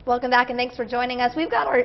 Welcome back and thanks for joining us. We've got our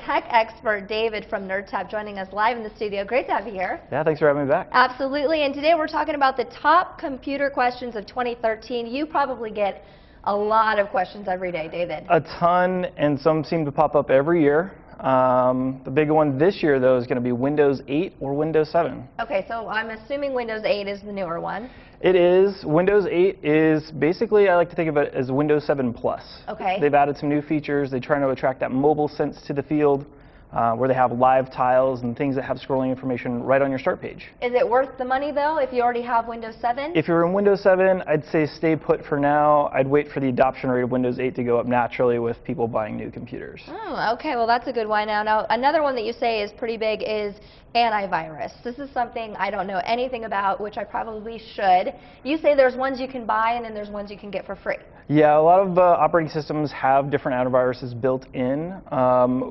tech expert David from NerdTap joining us live in the studio. Great to have you here. Yeah, thanks for having me back. Absolutely, and today we're talking about the top computer questions of 2013. You probably get a lot of questions every day, David. A ton, and some seem to pop up every year. The big one this year, though, is going to be Windows 8 or Windows 7. Okay, so I'm assuming Windows 8 is the newer one. It is. Windows 8 is basically, I like to think of it as Windows 7 Plus. Okay. They've added some new features. They're trying to attract that mobile sense to the field, where they have live tiles and things that have scrolling information right on your start page. Is it worth the money, though, if you already have Windows 7? If you're in Windows 7, I'd say stay put for now. I'd wait for the adoption rate of Windows 8 to go up naturally with people buying new computers. Oh, okay. Well, that's a good one. Now, another one that you say is pretty big is antivirus. This is something I don't know anything about, which I probably should. You say there's ones you can buy and then there's ones you can get for free. Yeah, a lot of operating systems have different antiviruses built in.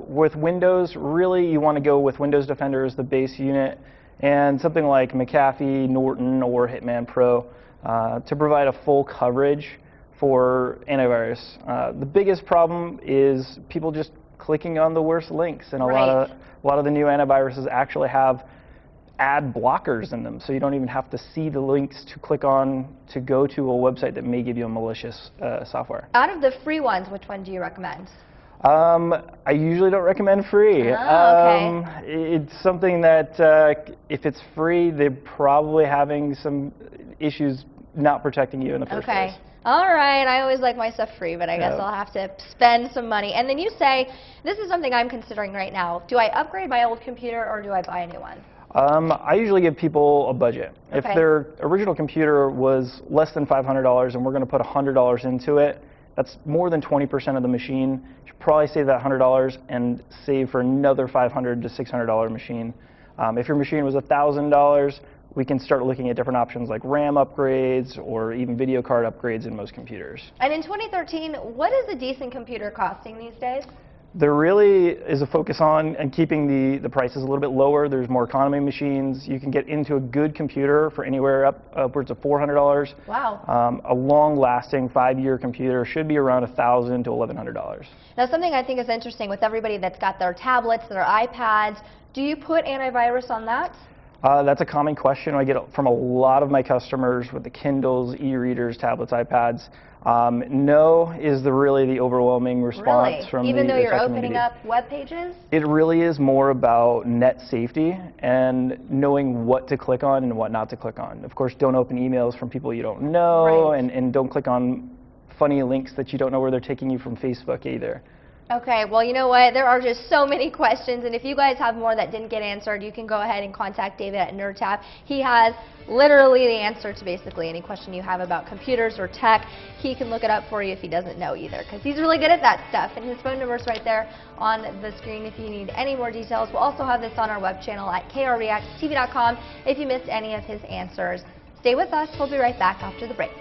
With Windows, really you want to go with Windows Defender as the base unit and something like McAfee, Norton, or Hitman Pro to provide a full coverage for antivirus. The biggest problem is people just clicking on the worst links, and a lot of the new antiviruses actually have ad blockers in them, so you don't even have to see the links to click on to go to a website that may give you a malicious software. Out of the free ones, which one do you recommend? I usually don't recommend free. Oh, okay. It's something that if it's free, they're probably having some issues not protecting you in the first place. All right, I always like my stuff free, but I guess I'll have to spend some money. And then you say, this is something I'm considering right now. Do I upgrade my old computer or do I buy a new one? I usually give people a budget. Okay. If their original computer was less than $500 and we're going to put $100 into it, that's more than 20% of the machine. You should probably save that $100 and save for another $500 to $600 machine. If your machine was $1,000, we can start looking at different options like RAM upgrades or even video card upgrades in most computers. And in 2013, what is a decent computer costing these days? There really is a focus on and keeping the prices a little bit lower. There's more economy machines. You can get into a good computer for anywhere upwards of $400. Wow. A long-lasting 5-year computer should be around $1,000 to $1,100. Now, something I think is interesting with everybody that's got their tablets, their iPads, do you put antivirus on that? That's a common question I get from a lot of my customers with the Kindles, e-readers, tablets, iPads. No is really the overwhelming response from Even though you're opening community. Up web pages? It really is more about net safety and knowing what to click on and what not to click on. Of course, don't open emails from people you don't know, and don't click on funny links that you don't know where they're taking you from Facebook either. Okay, well, you know what? There are just so many questions, and if you guys have more that didn't get answered, you can go ahead and contact David at NerdTap. He has literally the answer to basically any question you have about computers or tech. He can look it up for you if he doesn't know either, because he's really good at that stuff, and his phone number is right there on the screen if you need any more details. We'll also have this on our web channel at KREX TV.com if you missed any of his answers. Stay with us. We'll be right back after the break.